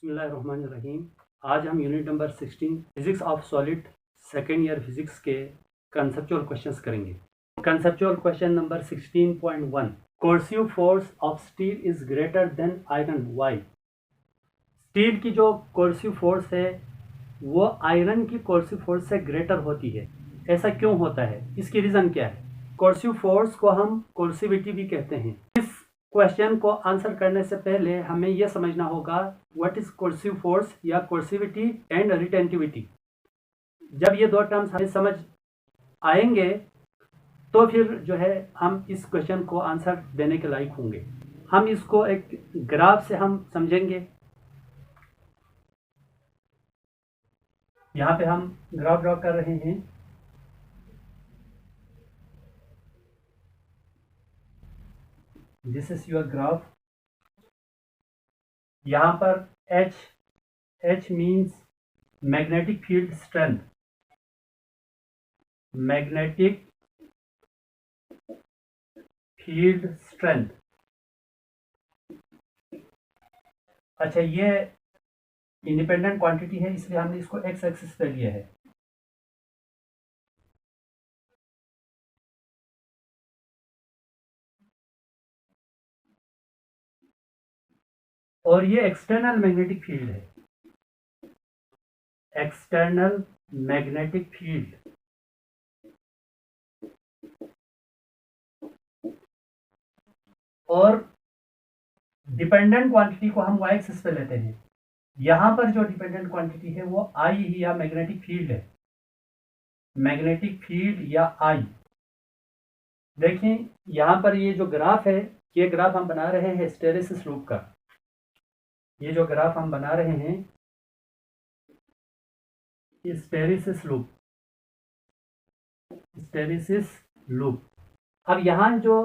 बिस्मिल्लाहिर्रहमानिर्रहीम। आज हम unit number 16 physics of solid second year physics के कंसेप्चुअल क्वेश्चंस करेंगे। Conceptual question number 16.1, coercive force of steel is greater than iron, why? Steel की जो coercive force है वो आयरन की कोर्सिव फोर्स से ग्रेटर होती है। ऐसा क्यों होता है, इसकी रीज़न क्या है? कोर्सिव फोर्स को हम कोर्सिविटी भी कहते हैं। इस क्वेश्चन को आंसर करने से पहले हमें यह समझना होगा व्हाट इज कोर्सिव फोर्स या कोर्सिविटी एंड रिटेंटिविटी। जब ये दो टर्म्स हमें समझ आएंगे तो फिर जो है हम इस क्वेश्चन को आंसर देने के लायक होंगे। हम इसको एक ग्राफ से हम समझेंगे। यहाँ पे हम ग्राफ ड्रॉ कर रहे हैं। This is your graph. यहाँ पर H means magnetic field strength, magnetic field strength. अच्छा, ये इंडिपेंडेंट क्वांटिटी है इसलिए हमने इसको एक्स एक्सिस पे लिया है। और ये एक्सटर्नल मैग्नेटिक फील्ड है, एक्सटर्नल मैग्नेटिक फील्ड। और डिपेंडेंट क्वांटिटी को हम वाई एक्सिस पे लेते हैं। यहां पर जो डिपेंडेंट क्वांटिटी है वो आई या मैग्नेटिक फील्ड है, मैग्नेटिक फील्ड या आई। देखें यहां पर ये जो ग्राफ है, ये ग्राफ हम बना रहे हैं हिस्टेरेसिस लूप का। ये जो ग्राफ हम बना रहे हैं हिस्टेरेसिस लूप, हिस्टेरेसिस लूप। अब यहाँ जो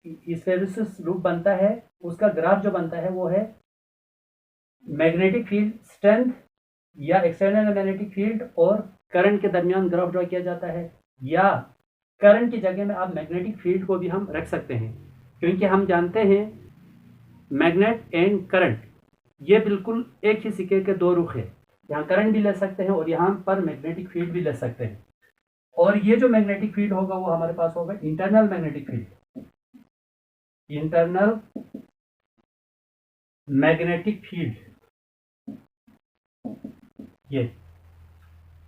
हिस्टेरेसिस लूप बनता है उसका ग्राफ जो बनता है वो है मैग्नेटिक फील्ड स्ट्रेंथ या एक्सटर्नल मैग्नेटिक फील्ड और करंट के दरमियान ग्राफ ड्रॉ किया जाता है। या करंट की जगह में आप मैग्नेटिक फील्ड को भी हम रख सकते हैं, क्योंकि हम जानते हैं मैग्नेट एंड करंट ये बिल्कुल एक ही सिक्के के दो रुख है। यहाँ करंट भी ले सकते हैं और यहाँ पर मैग्नेटिक फील्ड भी ले सकते हैं। और ये जो मैग्नेटिक फील्ड होगा वो हमारे पास होगा internal magnetic field, internal magnetic field.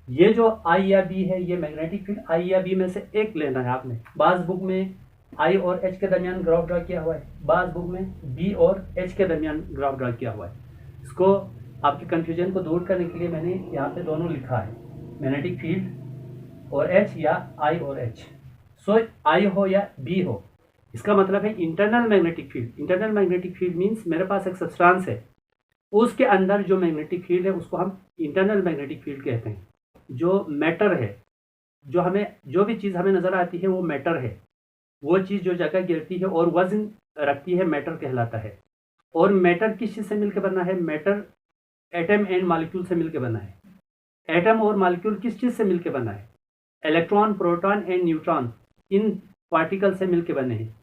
ये जो आई या बी है ये मैग्नेटिक फील्ड आई या बी में से एक लेना है आपने। बाज बुक में आई और एच के दरमियान ग्राफ ड्रा किया हुआ है, बाज बुक में बी और एच के दरमियान ग्राफ ड्रा किया हुआ है। इसको आपके कंफ्यूजन को दूर करने के लिए मैंने यहाँ पे दोनों लिखा है, मैग्नेटिक फील्ड और एच या आई और एच। सो आई हो या बी हो, इसका मतलब है internal magnetic field. Internal magnetic field means मेरे पास एक सब्सटेंस है, उसके अंदर जो मैग्नेटिक फील्ड है उसको हम इंटरनल मैग्नेटिक फील्ड कहते हैं। जो मैटर है, जो हमें जो भी चीज़ हमें नज़र आती है वो मैटर है। वो चीज़ जो जगह गिरती है और वजन रखती है मैटर कहलाता है। और मैटर किस चीज़ से मिलकर बना है? मैटर एटम एंड मॉलिक्यूल से मिलकर बना है। एटम और मॉलिक्यूल किस चीज़ से मिलकर बना है? Electron, proton and neutron, in particle से मिलकर बने हैं।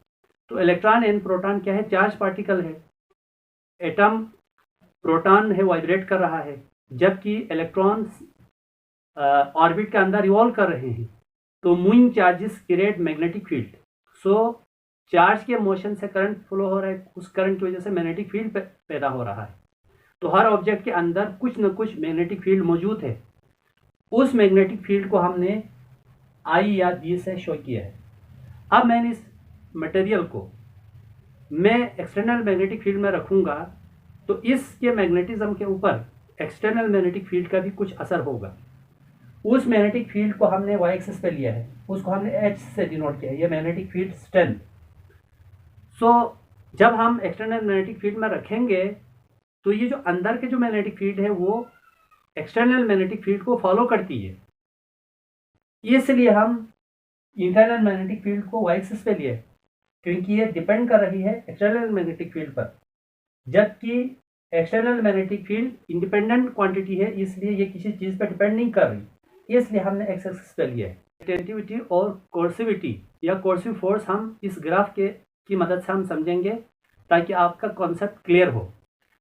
तो इलेक्ट्रॉन एंड प्रोटॉन क्या है? चार्ज पार्टिकल है। एटम प्रोटॉन है, वाइब्रेट कर रहा है, जबकि इलेक्ट्रॉन्स ऑर्बिट के अंदर रिवॉल्व कर रहे हैं। तो moving charges create magnetic field. So charge के मोशन से करंट फ्लो हो रहा है, उस करंट की वजह से मैग्नेटिक फील्ड पैदा हो रहा है। तो हर ऑब्जेक्ट के अंदर कुछ न कुछ मैग्नेटिक फील्ड मौजूद है। उस मैग्नेटिक फील्ड को हमने आई या बी से शो किया है। अब मैंने इस मटेरियल को मैं एक्सटर्नल मैग्नेटिक फील्ड में रखूँगा तो इसके मैग्नेटिज्म के ऊपर एक्सटर्नल मैग्नेटिक फील्ड का भी कुछ असर होगा। उस मैग्नेटिक फील्ड को हमने वाई एक्सिस पे लिया है, उसको हमने एच से डिनोट किया है, ये मैग्नेटिक फील्ड स्ट्रेंथ। सो जब हम एक्सटर्नल मैग्नेटिक फील्ड में रखेंगे तो ये जो अंदर के जो मैग्नेटिक फील्ड है वो एक्सटर्नल मैग्नेटिक फील्ड को फॉलो करती है, इसलिए हम इंटरनल मैग्नेटिक फील्ड को वाई एक्सिस पे लिए, क्योंकि ये डिपेंड कर रही है एक्सटर्नल मैग्नेटिक फील्ड पर। जबकि external magnetic field independent quantity है, इसलिए ये किसी चीज़ पर डिपेंड नहीं कर रही, इसलिए हमने एक्स एक्सिस पे लिया है। रिटेंटिविटी और कोर्सिविटी या कोर्सिव फोर्स हम इस ग्राफ की मदद से हम समझेंगे ताकि आपका कॉन्सेप्ट क्लियर हो।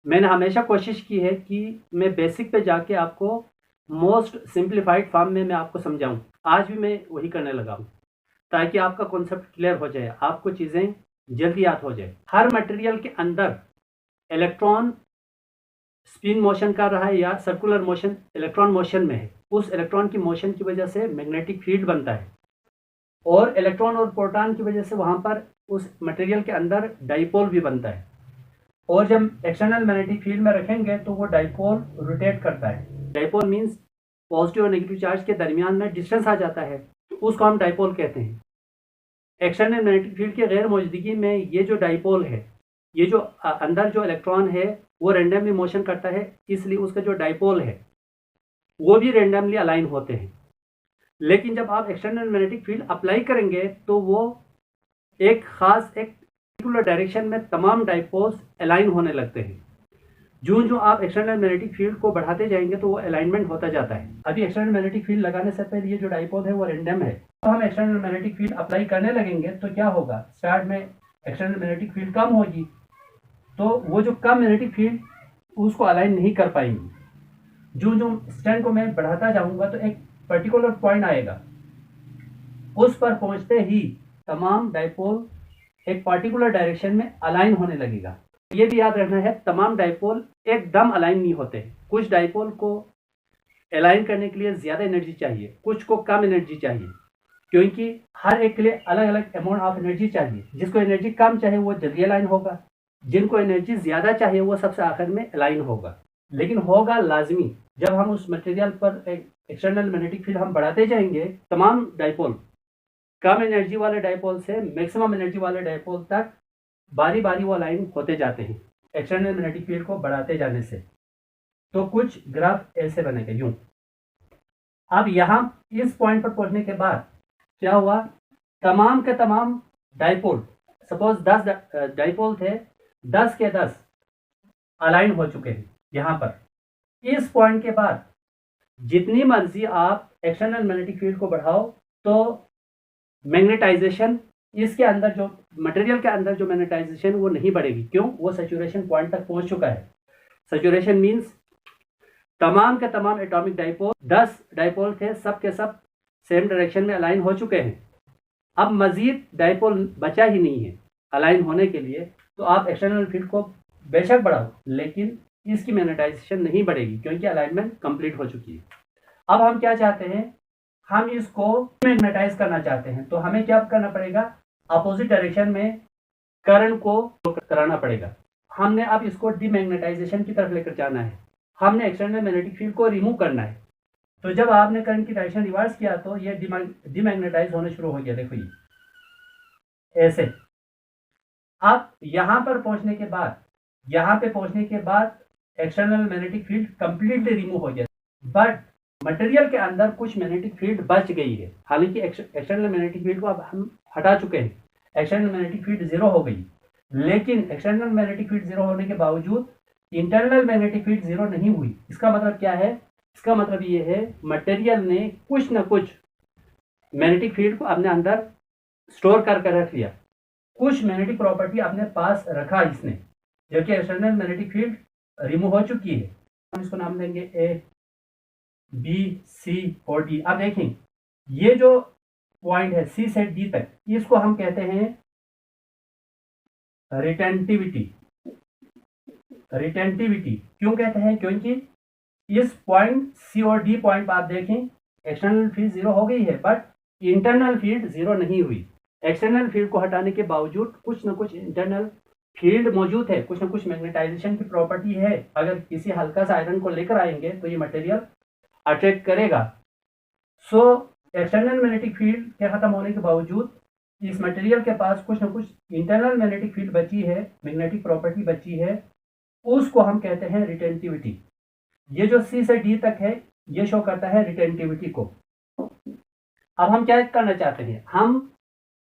मैंने हमेशा कोशिश की है कि मैं बेसिक पे जाके आपको मोस्ट सिंप्लीफाइड फॉर्म में मैं आपको समझाऊं। आज भी मैं वही करने लगा हूं ताकि आपका कॉन्सेप्ट क्लियर हो जाए, आपको चीज़ें जल्दी याद हो जाए। हर मटेरियल के अंदर इलेक्ट्रॉन स्पिन मोशन कर रहा है या सर्कुलर मोशन, इलेक्ट्रॉन मोशन में है। उस इलेक्ट्रॉन की मोशन की वजह से मैग्नेटिक फील्ड बनता है और इलेक्ट्रॉन और प्रोटॉन की वजह से वहाँ पर उस मटेरियल के अंदर डाइपोल भी बनता है। और जब एक्सटर्नल मैग्नेटिक फील्ड में रखेंगे तो वो डाइपोल रोटेट करता है। डाइपोल मीन्स पॉजिटिव और नेगेटिव चार्ज के दरमियान में डिस्टेंस आ जाता है, तो उसको हम डाइपोल कहते हैं। एक्सटर्नल मैग्नेटिक फील्ड की गैर मौजूदगी में ये जो डाइपोल है, ये जो अंदर जो इलेक्ट्रॉन है वो रैंडमली मोशन करता है, इसलिए उसका जो डाइपोल है वो भी रैंडमली अलाइन होते हैं। लेकिन जब आप एक्सटर्नल मैग्नेटिक फील्ड अप्लाई करेंगे तो वो एक खास एक पर्टिकुलर डायरेक्शन में तमाम डाइपोल्स अलाइन होने लगते हैं। जो जो आप एक्सटर्नल मैग्नेटिक फील्ड को बढ़ाते जाएंगे तो वो अलाइनमेंट होता जाता है। अभी एक्सटर्नल मैग्नेटिक फील्ड लगाने से पहले ये जो डाइपोल है वो रैंडम है। तो हम एक्सटर्नल मैग्नेटिक फील्ड अप्लाई करने लगेंगे तो क्या होगा, स्टार्ट में एक्सटर्नल मैग्नेटिक फील्ड कम होगी, तो वो जो कम मैग्नेटिक फील्ड उसको अलाइन नहीं कर पाएंगी। जो जो स्टैंड को मैं बढ़ाता जाऊंगा तो एक पर्टिकुलर पॉइंट आएगा, उस पर पहुंचते ही तमाम डाइपोल एक पर्टिकुलर डायरेक्शन में अलाइन होने लगेगा। ये भी याद रखना है, तमाम डाइपोल एकदम अलाइन नहीं होते। कुछ डाइपोल को अलाइन करने के लिए ज़्यादा एनर्जी चाहिए, कुछ को कम एनर्जी चाहिए, क्योंकि हर एक के लिए अलग अलग अमाउंट ऑफ एनर्जी चाहिए। जिसको एनर्जी कम चाहिए वो जल्दी अलाइन होगा, जिनको एनर्जी ज़्यादा चाहिए वो सबसे आखिर में अलाइन होगा। लेकिन होगा लाजमी जब हम उस मटेरियल पर एक एक्सटर्नल मैग्नेटिक फील्ड हम बढ़ाते जाएंगे, तमाम डाइपोल कम एनर्जी वाले डाइपोल से मैक्सिमम एनर्जी वाले डाइपोल तक बारी बारी वो अलाइन होते जाते हैं एक्सटर्नल मैग्नेटिक फील्ड को बढ़ाते जाने से। तो कुछ ग्राफ ऐसे बनेगा यूं। अब यहाँ इस पॉइंट पर पहुंचने के बाद क्या हुआ, तमाम के तमाम डाइपोल, सपोज 10 डाइपोल थे, 10 के 10 अलाइन हो चुके हैं यहाँ पर। इस पॉइंट के बाद जितनी मर्जी आप एक्सटर्नल मैग्नेटिक फील्ड को बढ़ाओ तो मैग्नेटाइजेशन इसके अंदर जो मटेरियल के अंदर जो मैग्नेटाइजेशन वो नहीं बढ़ेगी। क्यों, वो सैचुरेशन पॉइंट तक पहुंच चुका है। सैचुरेशन मींस तमाम के तमाम एटॉमिक डाइपोल, 10 डाइपोल थे, सब के सब सेम डायरेक्शन में अलाइन हो चुके हैं। अब मजीद डाइपोल बचा ही नहीं है अलाइन होने के लिए, तो आप एक्सटर्नल फील्ड को बेशक बढ़ाओ लेकिन इसकी मैग्नेटाइजेशन नहीं बढ़ेगी क्योंकि अलाइनमेंट कंप्लीट हो चुकी है। अब हम क्या चाहते हैं, हम इसको मैग्नेटाइज करना चाहते हैं, तो हमें क्या करना पड़ेगा, अपोजिट डायरेक्शन में करंट को कराना पड़ेगा। हमने अब इसको डीमैग्नेटाइजेशन की तरफ लेकर जाना है, हमने एक्सटर्नल मैग्नेटिक फील्ड को रिमूव करना है। तो जब आपने करंट की डायरेक्शन रिवर्स किया तो ये डीमैग्नेटाइज होने शुरू हो गया, देखो ये ऐसे। अब यहाँ पर पहुंचने के बाद, यहाँ पे पहुंचने के बाद external magnetic field completely remove हो गया, बट मटेरियल के अंदर कुछ मैग्नेटिक फील्ड बच गई है। हालांकि एक्सटर्नल मैग्नेटिक फील्ड को अब हम हटा चुके हैं, एक्सटर्नल मैग्नेटिक फील्ड जीरो हो गई, लेकिन एक्सटर्नल मैग्नेटिक फील्ड जीरो होने के बावजूद इंटरनल मैग्नेटिक फील्ड जीरो नहीं हुई। इसका मतलब क्या है, इसका मतलब ये है मटेरियल ने कुछ न कुछ मैग्नेटिक फील्ड को अपने अंदर स्टोर करके रख लिया, कुछ मैग्नेटिक प्रॉपर्टी अपने पास रखा इसने, जबकि एक्सटर्नल मैग्नेटिक फील्ड रिमूव हो चुकी है। हम इसको नाम देंगे ए, बी, सी और डी। अब देखें ये जो पॉइंट है सी से डी तक, इसको हम कहते हैं रिटेंटिविटी। रिटेंटिविटी क्यों कहते हैं, क्योंकि इस पॉइंट सी और डी पॉइंट पर आप देखें एक्सटर्नल फील्ड जीरो हो गई है बट इंटरनल फील्ड जीरो नहीं हुई। एक्सटर्नल फील्ड को हटाने के बावजूद कुछ न कुछ इंटरनल फील्ड मौजूद है, कुछ न कुछ मैग्नेटाइजेशन की प्रॉपर्टी है। अगर किसी हल्का सा आयरन को लेकर आएंगे तो ये मटेरियल अट्रैक्ट करेगा। सो एक्सटर्नल मैग्नेटिक फील्ड के खत्म होने के बावजूद इस मटेरियल के पास कुछ न कुछ इंटरनल मैग्नेटिक फील्ड बची है, मैग्नेटिक प्रॉपर्टी बची है, उसको हम कहते हैं रिटेंटिविटी। ये जो सी से डी तक है ये शो करता है रिटेंटिविटी को। अब हम क्या करना चाहते हैं, हम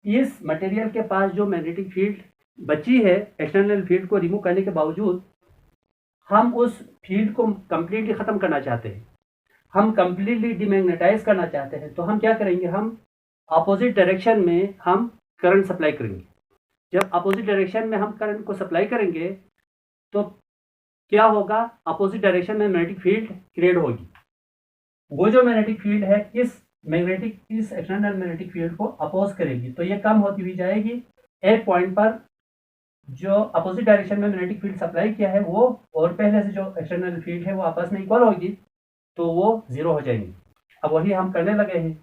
इस मटेरियल के पास जो मैग्नेटिक फील्ड बची है एक्सटर्नल फील्ड को रिमूव करने के बावजूद हम उस फील्ड को कंप्लीटली ख़त्म करना चाहते हैं, हम कंप्लीटली डीमैग्नेटाइज करना चाहते हैं। तो हम क्या करेंगे, हम अपोजिट डायरेक्शन में हम करंट सप्लाई करेंगे। जब अपोजिट डायरेक्शन में हम करंट को सप्लाई करेंगे तो क्या होगा, अपोजिट डायरेक्शन में मैग्नेटिक फील्ड क्रिएट होगी। वो जो मैग्नेटिक फील्ड है इस एक्सटर्नल मैग्नेटिक फील्ड को अपोज करेगी, तो ये कम होती हुई जाएगी। एक पॉइंट पर जो अपोजिट डायरेक्शन में मैग्नेटिक फील्ड सप्लाई किया है वो और पहले से जो एक्सटर्नल फील्ड है वो आपस में इक्वल होगी, तो वो जीरो हो जाएंगी। अब वही हम करने लगे हैं,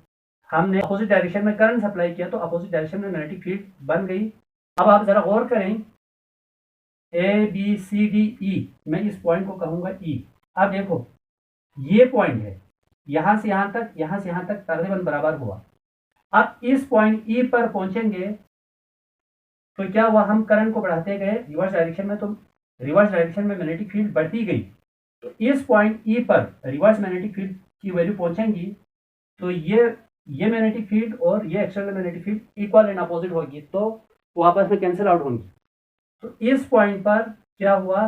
हमने अपोजिट डायरेक्शन में करंट सप्लाई किया तो अपोजिट डायरेक्शन में मैग्नेटिक फील्ड बन गई। अब आप जरा गौर करें, ए बी सी डी ई, मैं इस पॉइंट को कहूंगा ई। अब देखो ये पॉइंट है, यहां से यहां तक, यहां से यहां तक तकरीबन बराबर हुआ। अब इस पॉइंट ई पर पहुंचेंगे तो क्या हुआ, हम करंट को बढ़ाते गए रिवर्स डायरेक्शन में, तो रिवर्स डायरेक्शन में मैग्नेटिक फील्ड बढ़ती गई। तो इस पॉइंट ई पर रिवर्स मैग्नेटिक फील्ड की वैल्यू पहुंचेंगी, तो ये मैग्नेटिक फील्ड और ये external magnetic field equal and opposite होगी, तो वो आपस में कैंसिल आउट होंगी। तो इस पॉइंट पर क्या हुआ,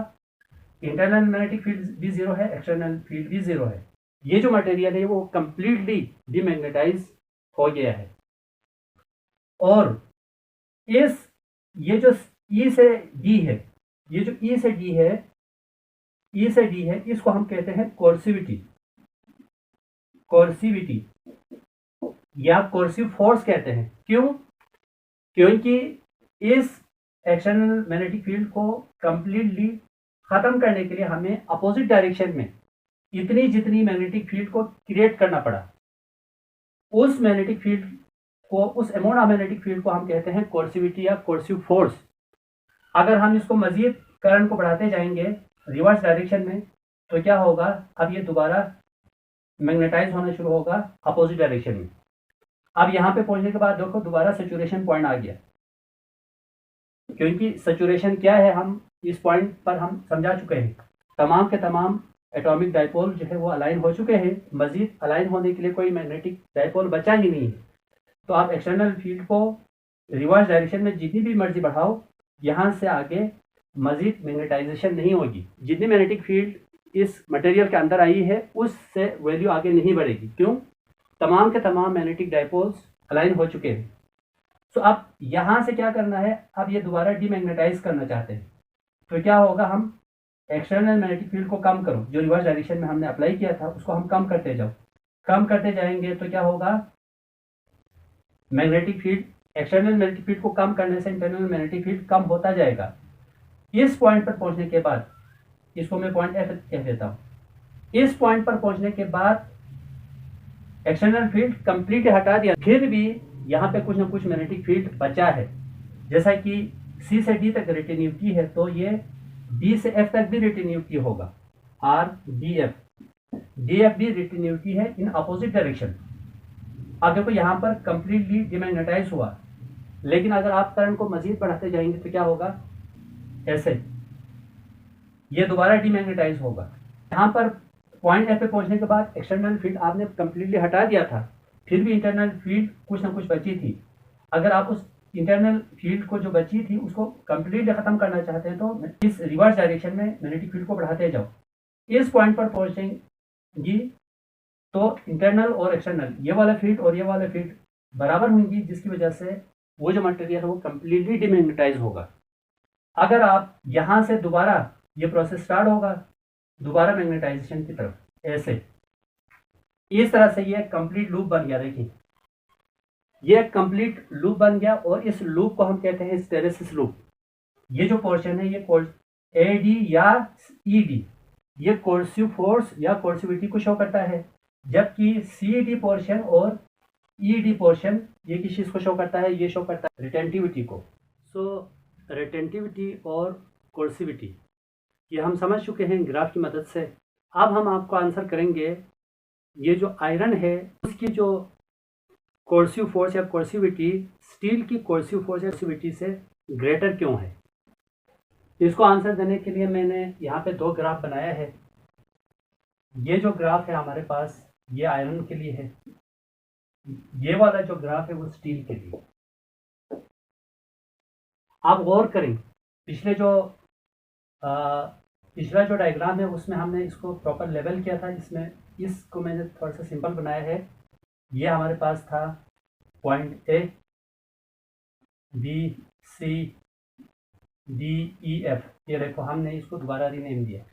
इंटरनल मैग्नेटिक फील्ड भी जीरो है, एक्सटर्नल फील्ड भी जीरो है। ये जो मटेरियल है वो कंप्लीटली डीमैग्नेटाइज हो गया है। और ये जो ई से डी है, ये जो ई से डी है, ई से डी है, इसको हम कहते हैं कोर्सिविटी, कोर्सिविटी या कोर्सिव फोर्स कहते हैं। क्यों, क्योंकि इस एक्सटर्नल मैग्नेटिक फील्ड को कंप्लीटली खत्म करने के लिए हमें अपोजिट डायरेक्शन में इतनी जितनी मैग्नेटिक फील्ड को क्रिएट करना पड़ा, उस मैग्नेटिक फील्ड को, उस अमाउंट ऑफ मैग्नेटिक फील्ड को हम कहते हैं कोर्सिविटी या कोर्सिव फोर्स। अगर हम इसको मजीद करंट को बढ़ाते जाएंगे रिवर्स डायरेक्शन में, तो क्या होगा, अब ये दोबारा मैग्नेटाइज होना शुरू होगा अपोजिट डायरेक्शन में। अब यहाँ पे पहुंचने के बाद देखो दोबारा सैचुरेशन पॉइंट आ गया, क्योंकि सैचुरेशन क्या है हम इस पॉइंट पर हम समझा चुके हैं। तमाम के तमाम एटॉमिक डायपोल जो है वो अलाइन हो चुके हैं, मजीद अलाइन होने के लिए कोई मैग्नेटिक डायपोल बचा ही नहीं है। तो आप एक्सटर्नल फील्ड को रिवर्स डायरेक्शन में जितनी भी मर्जी बढ़ाओ, यहाँ से आगे मजीद मैग्नेटाइजेशन नहीं होगी। जितनी मैग्नेटिक फील्ड इस मटेरियल के अंदर आई है उससे वैल्यू आगे नहीं बढ़ेगी। क्यों, तमाम के तमाम मैग्नेटिक डायपोल्स अलाइन हो चुके हैं। तो अब यहाँ से क्या करना है, अब ये दोबारा डीमैग्नेटाइज करना चाहते हैं, तो क्या होगा, हम एक्सटर्नल मैग्नेटिक फील्ड को कम करो, जो रिवर्स डायरेक्शन में हमने अप्लाई किया था उसको हम कम करते जाओ, कम करते जाएंगे तो क्या होगा, magnetic field, external magnetic field को कम करने से इंटरनल मैग्नेटिक फील्ड कम होता जाएगा। इस पॉइंट पर पहुंचने के बाद, इसको मैं पॉइंट एफ कह देता हूँ, इस पॉइंट पर पहुंचने के बाद एक्सटर्नल फील्ड कंप्लीट हटा दिया, फिर भी यहाँ पे कुछ ना कुछ मैग्नेटिक फील्ड बचा है। जैसा कि सी से डी तक रिटेन्यूटी है, तो ये डी से एफ तक भी रिटेन्यूटी होगा, आर डी एफ भी रिटेन्यूटी है इन अपोजिट डायरेक्शन। अब देखो यहाँ पर कंप्लीटली डिमैग्नेटाइज हुआ, लेकिन अगर आप करंट को मजीद बढ़ाते जाएंगे तो क्या होगा, ऐसे ये दोबारा डिमैग्नेटाइज होगा। यहाँ पर पॉइंट एफ पे पहुंचने के बाद एक्सटर्नल फील्ड आपने कंप्लीटली हटा दिया था, फिर भी इंटरनल फील्ड कुछ ना कुछ बची थी। अगर आप उस इंटरनल फील्ड को जो बची थी उसको कंप्लीटली खत्म करना चाहते हैं तो इस रिवर्स डायरेक्शन में मैग्नेटिक फील्ड को बढ़ाते जाओ। इस पॉइंट पर पहुंचेंगी तो इंटरनल और एक्सटर्नल, ये वाला फील्ड और ये वाला फील्ड बराबर होंगी, जिसकी वजह से वो जो मटेरियल है वो कंप्लीटली डिमैग्नेटाइज होगा। अगर आप यहाँ से दोबारा ये प्रोसेस स्टार्ट होगा दोबारा मैग्नेटाइजेशन की तरफ, ऐसे इस तरह से ये कंप्लीट लूप बन गया। देखिए ये कंप्लीट लूप बन गया और इस लूप को हम कहते हैं हिस्टैरिसीस लूप। ये जो पोर्शन है ये ए डी या ई डी, ये कोर्सिव फोर्स या कोर्सिविटी को शो करता है, जबकि सी डी पोर्शन और ई डी पोर्शन ये किस चीज़ को शो करता है, ये शो करता है रिटेंटिविटी को। सो रिटेंटिविटी और कोर्सिविटी ये हम समझ चुके हैं ग्राफ की मदद से। अब हम आपको आंसर करेंगे, ये जो आयरन है उसकी जो कोर्सिव फोर्स या कोर्सिविटी स्टील की कोर्सिव फोर्स या कोर्सिविटी से ग्रेटर क्यों है। इसको आंसर देने के लिए मैंने यहाँ पे दो ग्राफ बनाया है। ये जो ग्राफ है हमारे पास ये आयरन के लिए है, ये वाला जो ग्राफ है वो स्टील के लिए। आप गौर करें, पिछला जो डायग्राम है उसमें हमने इसको प्रॉपर लेवल किया था, इसमें इसको मैंने थोड़ा सा सिंपल बनाया है। ये हमारे पास था point A B C D E F, ये देखो हमने इसको दोबारा रीनेम दिया।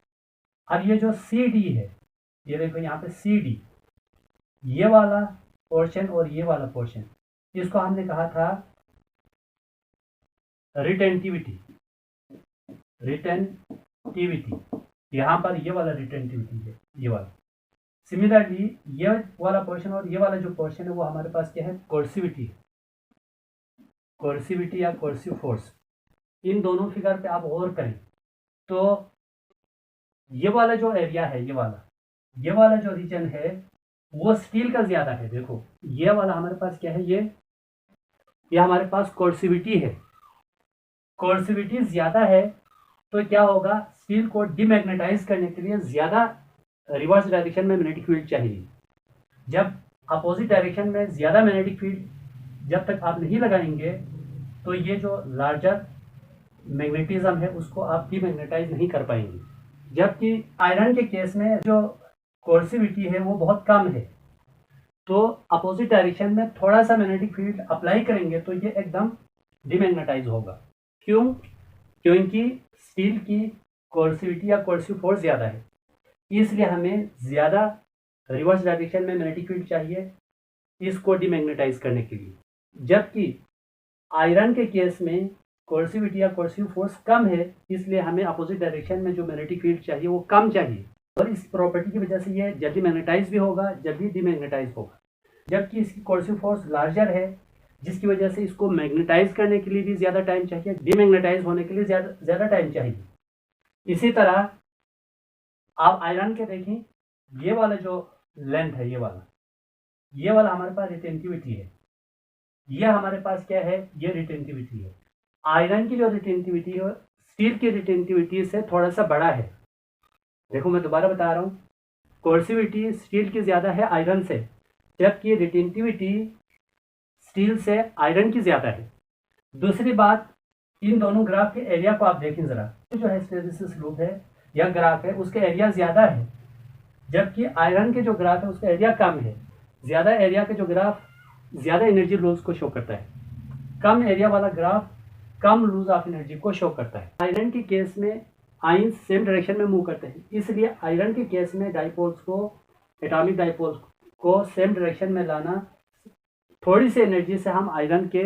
अब ये जो सी डी है, ये देखो यहाँ पे सी डी, ये वाला पोर्शन और ये वाला पोर्शन, इसको हमने कहा था रिटेंटिविटी। यहाँ पर ये वाला रिटेंटिविटी है, ये वाला। सिमिलरली ये वाला पोर्शन और ये वाला जो पोर्शन है वो हमारे पास क्या है, कोर्सिविटी है। कोर्सिविटी या कोर्सिव फोर्स, इन दोनों फिगर पे आप गौर करें तो ये वाला जो एरिया है, ये वाला जो रीजन है वो स्टील का ज्यादा है। देखो ये वाला हमारे पास क्या है, ये हमारे पास कोर्सिविटी है। कोर्सिविटी ज्यादा है तो क्या होगा, स्टील को डिमैग्नेटाइज करने के लिए ज्यादा रिवर्स डायरेक्शन में मैग्नेटिक फील्ड चाहिए। जब अपोजिट डायरेक्शन में ज्यादा मैग्नेटिक फील्ड जब तक आप नहीं लगाएंगे तो ये जो लार्जर मैग्नेटिज्म है उसको आप डिमैग्नेटाइज नहीं कर पाएंगे। जबकि आयरन के केस में जो कोर्सिविटी है वो बहुत कम है, तो अपोजिट डायरेक्शन में थोड़ा सा मैग्नेटिक फील्ड अप्लाई करेंगे तो ये एकदम डिमैग्नेटाइज होगा। क्यों? क्योंकि स्टील की कोर्सिविटी या कोर्सिव फोर्स ज़्यादा है, इसलिए हमें ज़्यादा रिवर्स डायरेक्शन में मैग्नेटिक फील्ड चाहिए इसको डिमैग्नेटाइज करने के लिए। जबकि आयरन के केस में कोर्सिविटी या कोर्सिव फोर्स कम है, इसलिए हमें अपोजिट डायरेक्शन में जो मैग्नेटिक फील्ड चाहिए वो कम चाहिए, और इस प्रॉपर्टी की वजह से ये जल्दी मैग्नेटाइज भी होगा, जल्दी डिमैग्नेटाइज होगा। जबकि इसकी कोर्सिव फोर्स लार्जर है, जिसकी वजह से इसको मैग्नेटाइज करने के लिए भी ज़्यादा टाइम चाहिए, डिमैग्नेटाइज होने के लिए ज़्यादा टाइम चाहिए। इसी तरह आप आयरन के देखें, ये वाला जो लेंथ है, ये वाला हमारे पास रिटेंटिविटी है, ये हमारे पास क्या है, ये रिटेंटिविटी है। आयरन की जो रिटेंटिविटी है स्टील की रिटेंटिविटी से थोड़ा सा बड़ा है। देखो मैं दोबारा बता रहा हूँ, कोर्सिविटी स्टील की ज़्यादा है आयरन से, जबकि रिटेंटिविटी स्टील से आयरन की ज़्यादा है। दूसरी बात, इन दोनों ग्राफ के एरिया को आप देखें ज़रा, जो है हिस्टैरिसीस लूप है या ग्राफ है उसके एरिया ज़्यादा है, जबकि आयरन के जो ग्राफ है उसका एरिया कम है। ज़्यादा एरिया के जो ग्राफ ज़्यादा एनर्जी लूज को शो करता है, कम एरिया वाला ग्राफ कम लूज ऑफ एनर्जी को शो करता है। आयरन के केस में आयन सेम डायरेक्शन में मूव करते हैं, इसलिए आयरन के केस में डाइपोल्स को, एटॉमिक डाइपोल्स को सेम डायरेक्शन में लाना, थोड़ी सी एनर्जी से हम आयरन के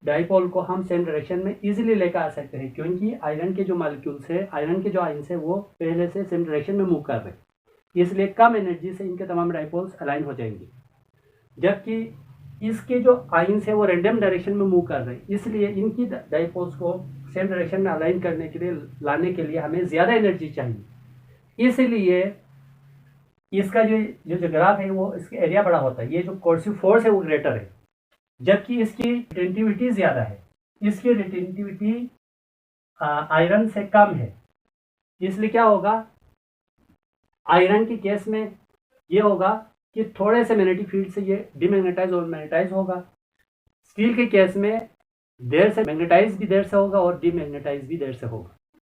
डाइपोल को हम सेम डायरेक्शन में इजीली लेकर आ सकते हैं, क्योंकि आयरन के जो मॉलिक्यूल्स है, आयरन के जो आयन्स है वो पहले से सेम डायरेक्शन में मूव कर रहे हैं, इसलिए कम एनर्जी से इनके तमाम डाइपोल्स अलाइन हो जाएंगे। जबकि इसके जो आयन्स है वो रैंडम डायरेक्शन में मूव कर रहे हैं, इसलिए इनकी डाइपोल्स को सेम डायरेक्शन में अलाइन करने के लिए, लाने के लिए हमें ज़्यादा एनर्जी चाहिए। इसलिए इसका जो ग्राफ है वो इसका एरिया बड़ा होता है, ये जो कोर्सिव फोर्स है वो ग्रेटर है, जबकि इसकी रिटेंटिविटी ज़्यादा है। इसकी रिटेंटिविटी आयरन से कम है, इसलिए क्या होगा, आयरन के केस में ये होगा कि थोड़े से मैग्नेटिक फील्ड से ये डिमैग्नेटाइज और मैग्नेटाइज होगा। स्टील के केस में देर से मैग्नेटाइज भी देर से होगा और डिमैग्नेटाइज भी देर से होगा।